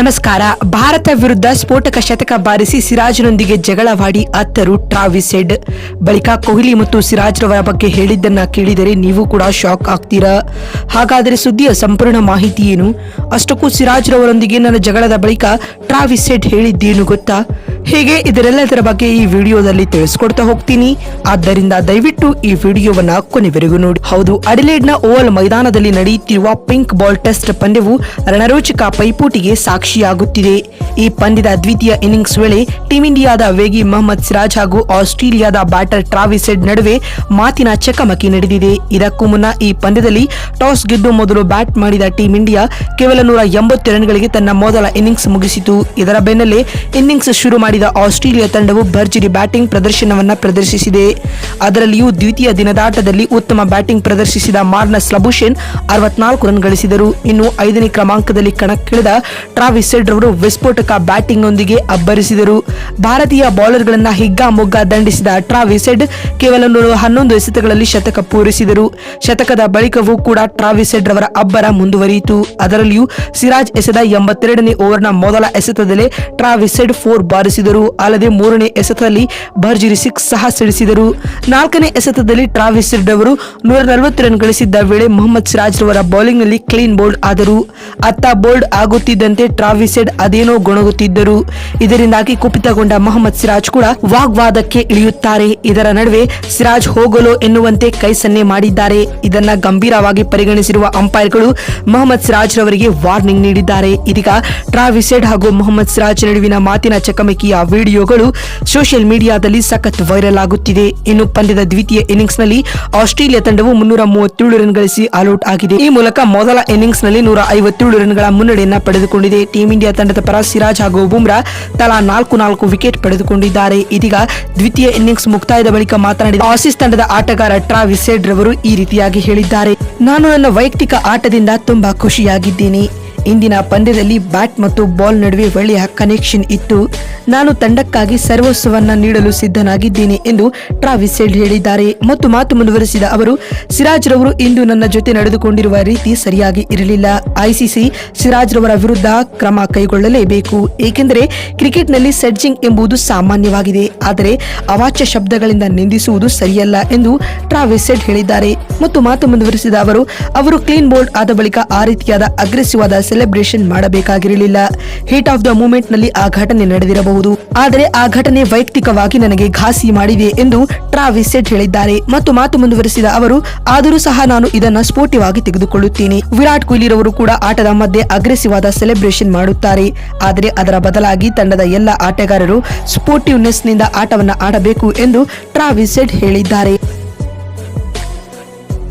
ನಮಸ್ಕಾರ. ಭಾರತ ವಿರುದ್ಧ ಸ್ಫೋಟಕ ಶತಕ ಬಾರಿಸಿ ಸಿರಾಜ್ನೊಂದಿಗೆ ಜಗಳವಾಡಿ ಅತ್ತರು ಟ್ರಾವಿಸ್ ಹೆಡ್. ಬಳಿಕ ಕೊಹ್ಲಿ ಮತ್ತು ಸಿರಾಜ್ ರವರ ಬಗ್ಗೆ ಹೇಳಿದ್ದನ್ನ ಕೇಳಿದರೆ ನೀವು ಕೂಡ ಶಾಕ್ ಆಗ್ತೀರಾ. ಹಾಗಾದರೆ ಸುದ್ದಿಯ ಸಂಪೂರ್ಣ ಮಾಹಿತಿ ಏನು? ಅಷ್ಟಕ್ಕೂ ಸಿರಾಜ್ ರವರೊಂದಿಗೆ ನನ್ನ ಜಗಳದ ಬಳಿಕ ಟ್ರಾವಿಸ್ ಹೆಡ್ ಹೇಳಿದ್ದೇನು ಗೊತ್ತಾ? ಹೇಗೆ ಇದರೆಲ್ಲದರ ಬಗ್ಗೆ ಈ ವಿಡಿಯೋದಲ್ಲಿ ತಿಳಿಸ್ಕೊಡ್ತಾ ಹೋಗ್ತೀನಿ. ಆದ್ದರಿಂದ ದಯವಿಟ್ಟು ಈ ವಿಡಿಯೋವನ್ನ ಕೊನೆವರೆಗೂ ನೋಡಿ. ಹೌದು, ಅಡಿಲೇಡ್ನ ಓವಲ್ ಮೈದಾನದಲ್ಲಿ ನಡೆಯುತ್ತಿರುವ ಪಿಂಕ್ ಬಾಲ್ ಟೆಸ್ಟ್ ಪಂದ್ಯವು ರಣರೋಚಕ ಪೈಪೋಟಿಗೆ ಸಾಕ್ಷಿಯಾಗುತ್ತಿದೆ. ಈ ಪಂದ್ಯದ ದ್ವಿತೀಯ ಇನ್ನಿಂಗ್ಸ್ ವೇಳೆ ಟೀಂ ಇಂಡಿಯಾದ ವೇಗಿ ಮೊಹಮ್ಮದ್ ಸಿರಾಜ್ ಹಾಗೂ ಆಸ್ಟ್ರೇಲಿಯಾದ ಬ್ಯಾಟರ್ ಟ್ರಾವಿಸ್ ಹೆಡ್ ನಡುವೆ ಮಾತಿನ ಚಕಮಕಿ ನಡೆದಿದೆ. ಇದಕ್ಕೂ ಮುನ್ನ ಈ ಪಂದ್ಯದಲ್ಲಿ ಟಾಸ್ ಗೆದ್ದು ಮೊದಲು ಬ್ಯಾಟ್ ಮಾಡಿದ ಟೀಂ ಇಂಡಿಯಾ ಕೇವಲ 180 ರನ್ಗಳಿಗೆ ತನ್ನ ಮೊದಲ ಇನ್ನಿಂಗ್ಸ್ ಮುಗಿಸಿತು. ಇದರ ಬೆನ್ನಲ್ಲೇ ಇನ್ನಿಂಗ್ಸ್ ಶುರು ಮಾಡಿದ ಆಸ್ಟ್ರೇಲಿಯಾ ತಂಡವು ಭರ್ಜರಿ ಬ್ಯಾಟಿಂಗ್ ಪ್ರದರ್ಶನವನ್ನ ಪ್ರದರ್ಶಿಸಿದೆ. ಅದರಲ್ಲಿಯೂ ದ್ವಿತೀಯ ದಿನದಾಟದಲ್ಲಿ ಉತ್ತಮ ಬ್ಯಾಟಿಂಗ್ ಪ್ರದರ್ಶಿಸಿದ ಮಾರ್ನಸ್ ಲಬುಶೇನ್ 64 ರನ್ ಗಳಿಸಿದರು. ಇನ್ನು 5ನೇ ಕ್ರಮಾಂಕದಲ್ಲಿ ಕಣಕ್ಕಿಳಿದ ಟ್ರಾವಿಸ್ ಹೆಡ್ ರವರು ವಿಸ್ಫೋಟಕ ಬ್ಯಾಟಿಂಗ್ ನೊಂದಿಗೆ ಅಬ್ಬರಿಸಿದರು. ಭಾರತೀಯ ಬೌಲರ್ಗಳನ್ನ ಹಿಗ್ಗಾಮುಗ್ಗಾ ದಂಡಿಸಿದ ಟ್ರಾವಿಸ್ ಹೆಡ್ ಕೇವಲ 11 ಎಸೆತಗಳಲ್ಲಿ ಶತಕ ಪೂರೈಸಿದರು. ಶತಕದ ಬಳಿಕವೂ ಕೂಡ ಟ್ರಾವಿಸ್ ಹೆಡ್ ರವರ ಅಬ್ಬರ ಮುಂದುವರಿಯಿತು. ಅದರಲ್ಲಿಯೂ ಸಿರಾಜ್ ಎಸೆದ 82ನೇ ಓವರ್ನ ಮೊದಲ ಎಸೆತದಲ್ಲೇ ಟ್ರಾವಿಸ್ ಹೆಡ್ 4 ಬಾರಿಸಿದರು. ಅಲ್ಲದೆ 3ನೇ ಎಸೆತದಲ್ಲಿ ಭರ್ಜರಿ 6 ಸಹ ಸಿಡಿಸಿದರು. 4ನೇ ಎಸೆತದಲ್ಲಿ ಟ್ರಾವಿಸ್ ಹೆಡ್ ಅವರು 140 ರನ್ ಗಳಿಸಿದ್ದ ವೇಳೆ ಮೊಹಮ್ಮದ್ ಸಿರಾಜ್ ರವರ ಬೌಲಿಂಗ್ ನಲ್ಲಿ ಕ್ಲೀನ್ ಬೋಲ್ಡ್ ಆದರು. ಅತ್ತ ಬೋಲ್ಡ್ ಆಗುತ್ತಿದ್ದಂತೆ ಟ್ರಾವಿಸ್ ಹೆಡ್ ಅದೇನೋ ಗೊಣಗುತ್ತಿದ್ದರು. ಇದರಿಂದಾಗಿ ಕುಪಿತಗೊಂಡ ಮೊಹಮ್ಮದ್ ಸಿರಾಜ್ ಕೂಡ ವಾಗ್ವಾದಕ್ಕೆ ಇಳಿಯುತ್ತಾರೆ. ಇದರ ನಡುವೆ ಸಿರಾಜ್ ಹೋಗಲು ಎನ್ನುವಂತೆ ಕೈ ಸನ್ನೆ ಮಾಡಿದ್ದಾರೆ. ಇದನ್ನ ಗಂಭೀರವಾಗಿ ಪರಿಗಣಿಸಿರುವ ಅಂಪೈರ್ಗಳು ಮೊಹಮ್ಮದ್ ಸಿರಾಜ್ ರವರಿಗೆ ವಾರ್ನಿಂಗ್ ನೀಡಿದ್ದಾರೆ. ಇದೀಗ ಟ್ರಾವಿಸ್ ಹೆಡ್ ಹಾಗೂ ಮೊಹಮ್ಮದ್ ಸಿರಾಜ್ ನಡುವಿನ ಮಾತಿನ ಚಕಮಕಿಯ ವಿಡಿಯೋಗಳು ಸೋಷಿಯಲ್ ಮೀಡಿಯಾದಲ್ಲಿ ಸಖತ್ ವೈರಲ್ ಆಗುತ್ತಿದೆ. ಇನ್ನು ಪಂದ್ಯದ ದ್ವಿತೀಯ ಇನ್ನಿಂಗ್ಸ್ ನಲ್ಲಿ ಆಸ್ಟ್ರೇಲಿಯಾ ತಂಡವು 337 ರನ್ ಗಳಿಸಿ ಆಲ್ಔಟ್ ಆಗಿದೆ. ಈ ಮೂಲಕ ಮೊದಲ ಇನ್ನಿಂಗ್ಸ್ ನಲ್ಲಿ 157 ರನ್ಗಳ ಮುನ್ನಡೆಯನ್ನ ಪಡೆದುಕೊಂಡಿದೆ. ಟೀಂ ಇಂಡಿಯಾ ತಂಡದ ಪರ ಸಿರಾಜ್ ಹಾಗೂ ಬುಮ್ರಾ ತಲಾ 4 ವಿಕೆಟ್ ಪಡೆದುಕೊಂಡಿದ್ದಾರೆ. ಇದೀಗ ದ್ವಿತೀಯ ಇನ್ನಿಂಗ್ಸ್ ಮುಕ್ತಾಯದ ಬಳಿಕ ಮಾತನಾಡಿದ ಆಸೀಸ್ ತಂಡದ ಆಟಗಾರ ಟ್ರಾವಿಸ್ ಹೆಡ್ ರವರು ಈ ರೀತಿಯಾಗಿ ಹೇಳಿದ್ದಾರೆ. ನಾನು ನನ್ನ ವೈಯಕ್ತಿಕ ಆಟದಿಂದ ತುಂಬಾ ಖುಷಿಯಾಗಿದ್ದೀನಿ. ಇಂದಿನ ಪಂದ್ಯದಲ್ಲಿ ಬ್ಯಾಟ್ ಮತ್ತು ಬಾಲ್ ನಡುವೆ ಒಳ್ಳೆಯ ಕನೆಕ್ಷನ್ ಇತ್ತು. ನಾನು ತಂಡಕ್ಕಾಗಿ ಸರ್ವಸ್ವವನ್ನ ನೀಡಲು ಸಿದ್ಧನಾಗಿದ್ದೇನೆ ಎಂದು ಟ್ರಾವಿಸ್ ಹೆಡ್ ಹೇಳಿದ್ದಾರೆ. ಮತ್ತು ಮಾತು ಮುಂದುವರೆಸಿದ ಅವರು, ಸಿರಾಜ್ ರವರು ಇಂದು ನನ್ನ ಜೊತೆ ನಡೆದುಕೊಂಡಿರುವ ರೀತಿ ಸರಿಯಾಗಿ ಇರಲಿಲ್ಲ. ಐಸಿಸಿ ಸಿರಾಜ್ ರವರ ವಿರುದ್ಧ ಕ್ರಮ ಕೈಗೊಳ್ಳಲೇಬೇಕು. ಏಕೆಂದರೆ ಕ್ರಿಕೆಟ್ನಲ್ಲಿ ಸೆಡ್ಜಿಂಗ್ ಎಂಬುದು ಸಾಮಾನ್ಯವಾಗಿದೆ. ಆದರೆ ಅವಾಚ್ಯ ಶಬ್ದಗಳಿಂದ ನಿಂದಿಸುವುದು ಸರಿಯಲ್ಲ ಎಂದು ಟ್ರಾವಿಸ್ ಹೆಡ್ ಹೇಳಿದ್ದಾರೆ. ಮತ್ತು ಮಾತು ಮುಂದುವರೆಸಿದ ಅವರು ಕ್ಲೀನ್ ಬೋಲ್ಡ್ ಆದ ಬಳಿಕ ಆ ರೀತಿಯಾದ ಅಗ್ರೆಸಿವ್ ಆದ ಸೆಲೆಬ್ರೇಷನ್ ಮಾಡಬೇಕಾಗಿರಲಿಲ್ಲ. ಹೀಟ್ ಆಫ್ ದ ಮೂಮೆಂಟ್ ನಲ್ಲಿ ಆ ಘಟನೆ ನಡೆದಿರಬಹುದು. ಆದರೆ ಆ ಘಟನೆ ವೈಯಕ್ತಿಕವಾಗಿ ನನಗೆ ಘಾಸಿ ಮಾಡಿದೆ ಎಂದು ಟ್ರಾವಿಸ್ ಹೆಡ್ ಹೇಳಿದ್ದಾರೆ. ಮತ್ತು ಮಾತು ಮುಂದುವರೆಸಿದ ಅವರು, ಆದರೂ ಸಹ ನಾನು ಇದನ್ನ ಸ್ಪೋರ್ಟಿವ್ ಆಗಿ ತೆಗೆದುಕೊಳ್ಳುತ್ತೇನೆ. ವಿರಾಟ್ ಕೊಹ್ಲಿ ರವರು ಕೂಡ ಆಟದ ಮಧ್ಯೆ ಅಗ್ರೆಸಿವ್ ಆದ ಸೆಲೆಬ್ರೇಷನ್ ಮಾಡುತ್ತಾರೆ. ಆದರೆ ಅದರ ಬದಲಾಗಿ ತಂಡದ ಎಲ್ಲ ಆಟಗಾರರು ಸ್ಪೋರ್ಟಿವ್ನೆಸ್ ನಿಂದ ಆಟವನ್ನ ಆಡಬೇಕು ಎಂದು ಟ್ರಾವಿಸ್ ಹೆಡ್ ಹೇಳಿದ್ದಾರೆ.